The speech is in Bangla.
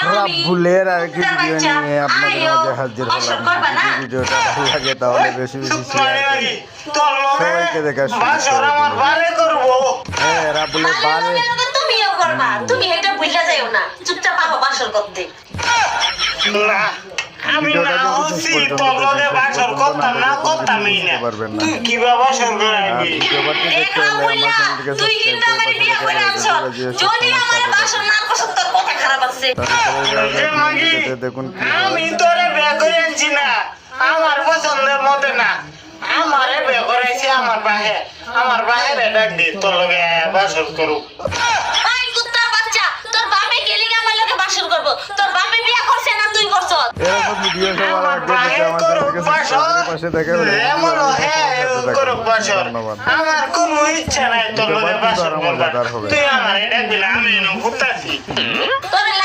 রাব্বুলের আর কি ভিডিও নিয়ে আপনাদের মাঝে হাজির হলাম। যদি ভিডিওটা ভালো লাগে তাহলে বেশি বেশি শেয়ার করুন, সবাইকে দেখার সুযোগ করে দিন। হ্যাঁ, রাব্বুলের বালে তুমিও করবা, তুমি এটা বুঝা যাও না, চুপচাপ আহো বাসর করতে। না আমি না হচ্ছি তললে বাসর করতাম না, করতামই না। তুই কিভাবে বাসর করবি? ভিডিওটি দেখতে হলে আমার চ্যানেলটিকে তুই সাবস্ক্রাইব কিন্তু আমার বিয়ে করে আনছো, যদি আমার বাসর না পছন্দ তোর কথা খারাপ আছে। দেখুন আমি তোরে বিয়ে করে আনছি না, আমার পছন্দের মতে না। আমারে বিয়ে করেছি আমার বাহের ডাক দি তোর লগে বাসর করুক। এই কুত্তার বাচ্চা, তোর বাপে কেলি আমার লগে বাসর করব? তোর বাপে বিয়ে করছে না তুই করছস? এরকম ভিডিও সবার আগে পেতে আমার চ্যানেলটিকে সাবস্ক্রাইব করে পাশে দেখা হলে ধন্যবাদ। আমার কোনো ইচ্ছা নাই তোর লগে বাসর করবার। তুই আমার ডাক দিলে আমি ঘুরতাছি। তোর